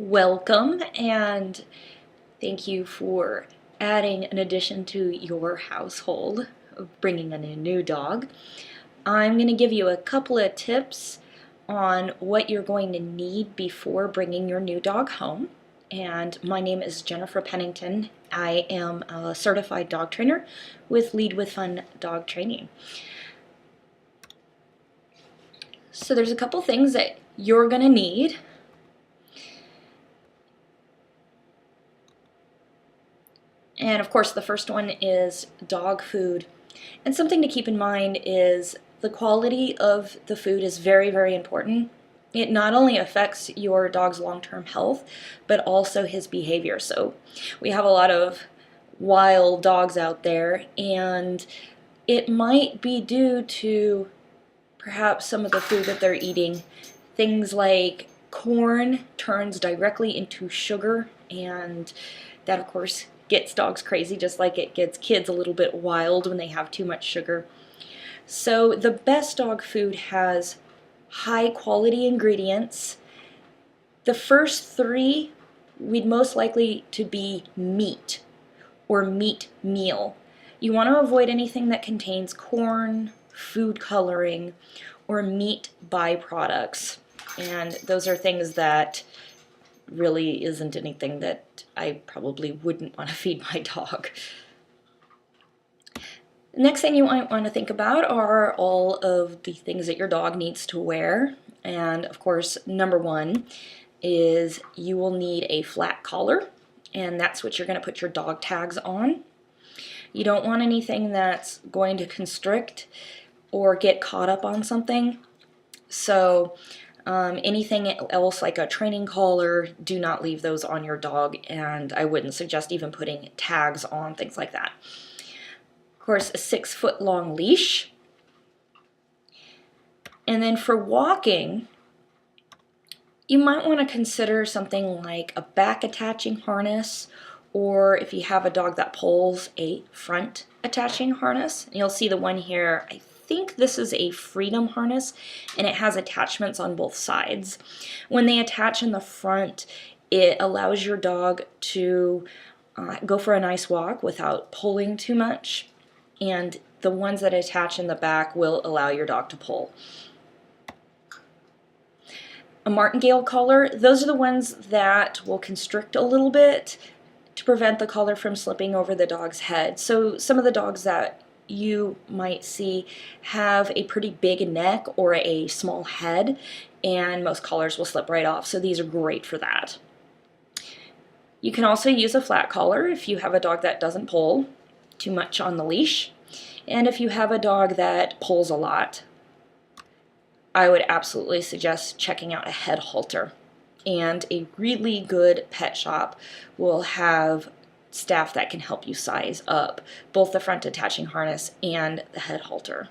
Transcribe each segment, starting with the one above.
Welcome, and thank you for adding an addition to your household of bringing in a new dog. I'm going to give you a couple of tips on what you're going to need before bringing your new dog home. And my name is Jennifer Pennington. I am a certified dog trainer with Lead with Fun Dog Training. So there's a couple things that you're going to need. And of course, the first one is dog food. And something to keep in mind is the quality of the food is very, very important. It not only affects your dog's long-term health, but also his behavior. So we have a lot of wild dogs out there, and it might be due to perhaps some of the food that they're eating. Things like corn turns directly into sugar, and that of course gets dogs crazy, just like it gets kids a little bit wild when they have too much sugar. So the best dog food has high quality ingredients. The first three we'd most likely to be meat or meat meal. You want to avoid anything that contains corn, food coloring, or meat byproducts. And those are things that really isn't anything that I probably wouldn't want to feed my dog. The next thing you might want to think about are all of the things that your dog needs to wear. And of course, number one is you will need a flat collar, and that's what you're going to put your dog tags on. You don't want anything that's going to constrict or get caught up on something. So anything else like a training collar, do not leave those on your dog, and I wouldn't suggest even putting tags on things like that. Of course, a 6-foot long leash. And then for walking, you might want to consider something like a back attaching harness, or if you have a dog that pulls, a front attaching harness. And you'll see the one here, I think this is a Freedom harness, and it has attachments on both sides. When they attach in the front, it allows your dog to go for a nice walk without pulling too much, and the ones that attach in the back will allow your dog to pull. A martingale collar, those are the ones that will constrict a little bit to prevent the collar from slipping over the dog's head. So some of the dogs that you might see have a pretty big neck or a small head, and most collars will slip right off, so these are great for that. You can also use a flat collar if you have a dog that doesn't pull too much on the leash, and if you have a dog that pulls a lot, I would absolutely suggest checking out a head halter. And a really good pet shop will have staff that can help you size up both the front attaching harness and the head halter.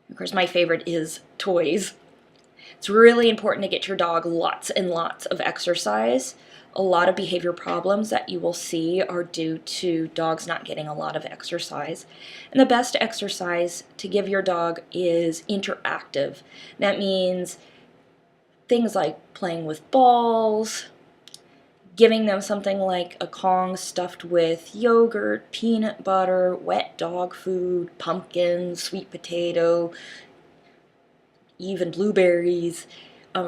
Of course, my favorite is toys. It's really important to get your dog lots and lots of exercise. A lot of behavior problems that you will see are due to dogs not getting a lot of exercise. And the best exercise to give your dog is interactive. That means things like playing with balls, giving them something like a Kong stuffed with yogurt, peanut butter, wet dog food, pumpkin, sweet potato, even blueberries.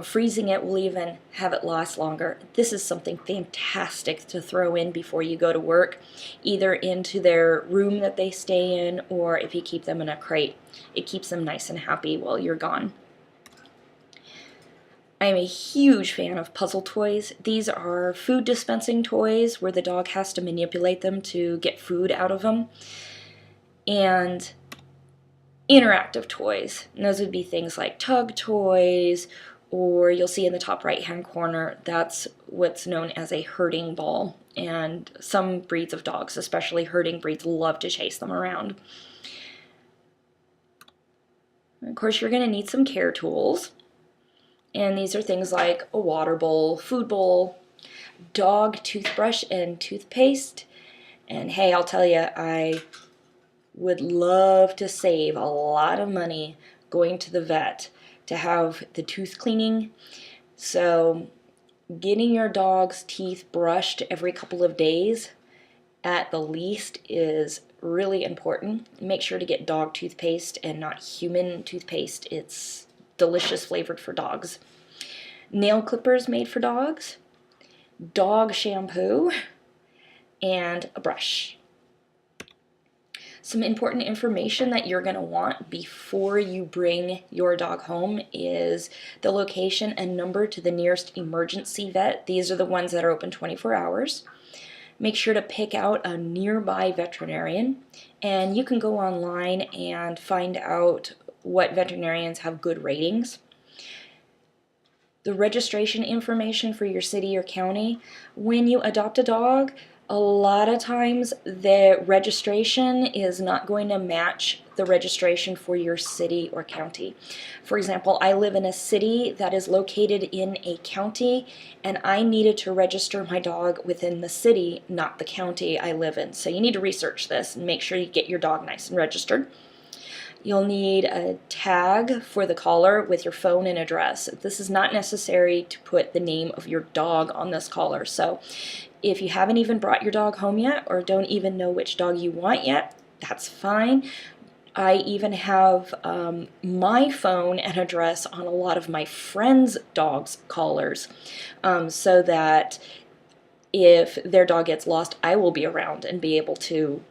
Freezing it will even have it last longer. This is something fantastic to throw in before you go to work, either into their room that they stay in, or if you keep them in a crate. It keeps them nice and happy while you're gone. I'm a huge fan of puzzle toys. These are food dispensing toys where the dog has to manipulate them to get food out of them. And interactive toys. And those would be things like tug toys, or you'll see in the top right hand corner, that's what's known as a herding ball. And some breeds of dogs, especially herding breeds, love to chase them around. And of course, you're going to need some care tools. And these are things like a water bowl, food bowl, dog toothbrush and toothpaste. And hey, I'll tell you, I would love to save a lot of money going to the vet to have the tooth cleaning So getting your dog's teeth brushed every couple of days at the least is really important. Make sure to get dog toothpaste and not human toothpaste. It's delicious flavored for dogs. Nail clippers made for dogs, dog shampoo, and a brush. Some important information that you're going to want before you bring your dog home is the location and number to the nearest emergency vet. These are the ones that are open 24 hours. Make sure to pick out a nearby veterinarian, and you can go online and find out what veterinarians have good ratings. The registration information for your city or county. When you adopt a dog, a lot of times the registration is not going to match the registration for your city or county. For example, I live in a city that is located in a county, and I needed to register my dog within the city, not the county I live in. So you need to research this and make sure you get your dog nice and registered. You'll need a tag for the collar with your phone and address. This is not necessary to put the name of your dog on this collar. So if you haven't even brought your dog home yet or don't even know which dog you want yet, that's fine. I even have my phone and address on a lot of my friends' dogs' collars, so that if their dog gets lost, I will be around and be able to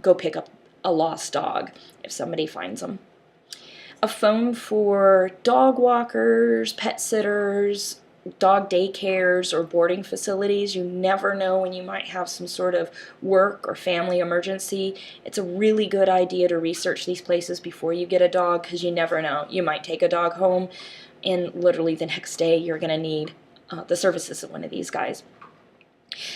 go pick up a lost dog if somebody finds them. A phone for dog walkers, pet sitters, dog daycares, or boarding facilities. You never know when you might have some sort of work or family emergency. It's a really good idea to research these places before you get a dog, because you never know. You might take a dog home and literally the next day you're going to need the services of one of these guys.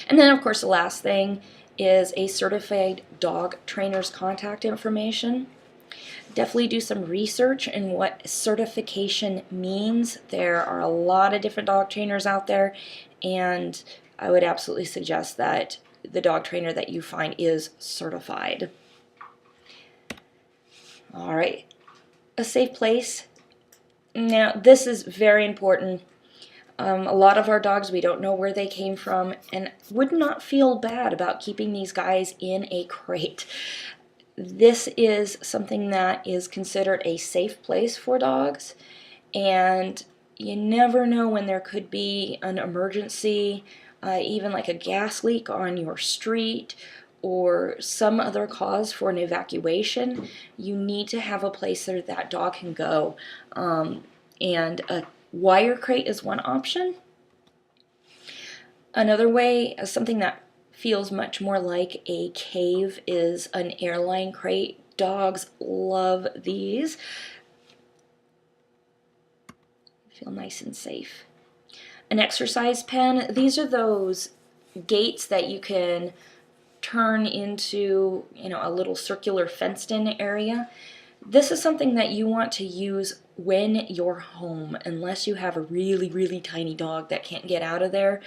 And then, of course, the last thing is a certified dog trainer's contact information. Definitely do some research in what certification means. There are a lot of different dog trainers out there, and I would absolutely suggest that the dog trainer that you find is certified. All right, a safe place. Now, this is very important. A lot of our dogs, we don't know where they came from, and would not feel bad about keeping these guys in a crate. This is something that is considered a safe place for dogs, and you never know when there could be an emergency, even like a gas leak on your street or some other cause for an evacuation. You need to have a place where that dog can go, and a wire crate is one option. Another way, something that feels much more like a cave, is an airline crate. Dogs love these. Feel nice and safe. An exercise pen. These are those gates that you can turn into, a little circular fenced-in area. This is something that you want to use when you're home, unless you have a really, really tiny dog that can't get out of there.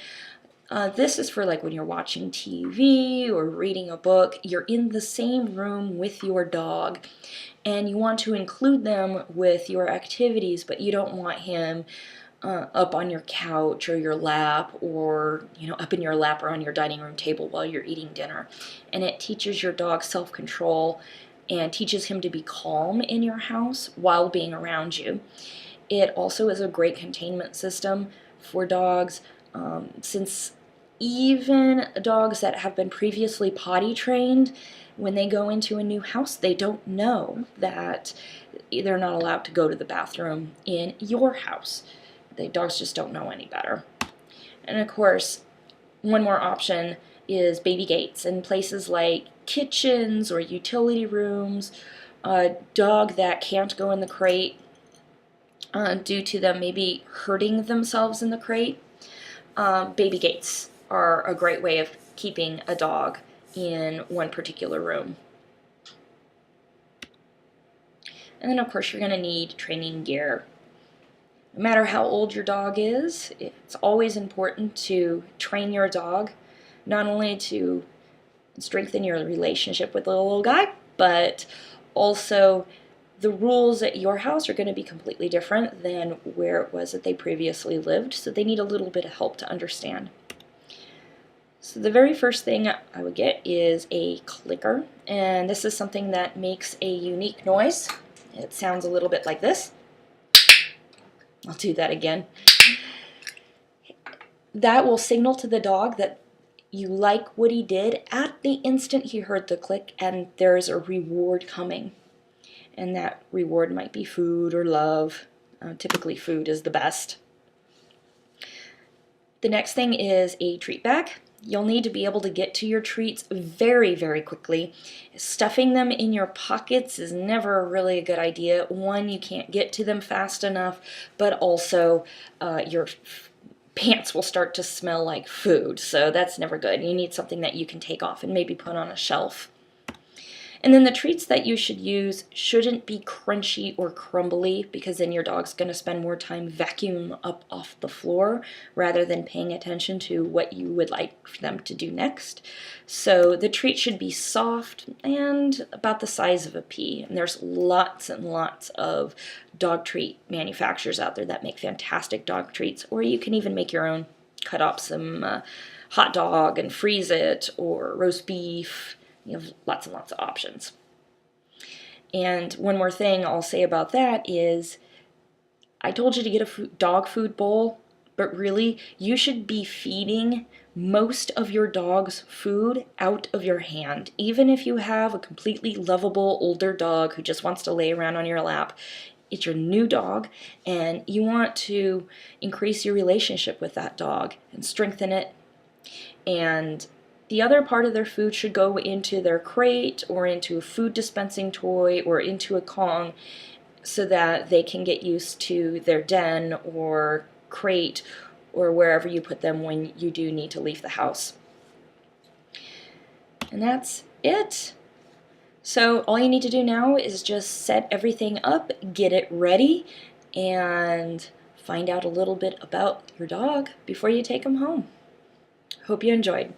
This is for like when you're watching TV or reading a book. You're in the same room with your dog, and you want to include them with your activities, but you don't want him up on your couch or your lap, or up in your lap or on your dining room table while you're eating dinner. And it teaches your dog self-control and teaches him to be calm in your house while being around you. It also is a great containment system for dogs, since even dogs that have been previously potty trained, when they go into a new house, they don't know that they're not allowed to go to the bathroom in your house. The dogs just don't know any better. And of course, one more option is baby gates in places like kitchens or utility rooms. A dog that can't go in the crate due to them maybe hurting themselves in the crate, baby gates are a great way of keeping a dog in one particular room. And then, of course, you're going to need training gear. No matter how old your dog is, it's always important to train your dog, not only to strengthen your relationship with the little guy, but also The rules at your house are going to be completely different than where it was that they previously lived, so they need a little bit of help to understand. So the very first thing I would get is a clicker, and this is something that makes a unique noise. It sounds a little bit like this. I'll do that again. That will signal to the dog that you like what he did at the instant he heard the click, and there's a reward coming. And that reward might be food or love. Typically food is the best. The next thing is a treat bag. You'll need to be able to get to your treats very, very quickly. Stuffing them in your pockets is never really a good idea. One, you can't get to them fast enough, but also your pants will start to smell like food, so that's never good. You need something that you can take off and maybe put on a shelf. And then the treats that you should use shouldn't be crunchy or crumbly, because then your dog's going to spend more time vacuuming up off the floor rather than paying attention to what you would like for them to do next. So the treat should be soft and about the size of a pea. And there's lots and lots of dog treat manufacturers out there that make fantastic dog treats, or you can even make your own. Cut up some hot dog and freeze it, or roast beef. You have lots and lots of options. And one more thing I'll say about that is, I told you to get a dog food bowl, but really you should be feeding most of your dog's food out of your hand. Even if you have a completely lovable older dog who just wants to lay around on your lap, it's your new dog, and you want to increase your relationship with that dog and strengthen it. And the other part of their food should go into their crate or into a food dispensing toy or into a Kong, so that they can get used to their den or crate or wherever you put them when you do need to leave the house. And that's it. So all you need to do now is just set everything up, get it ready, and find out a little bit about your dog before you take him home. Hope you enjoyed.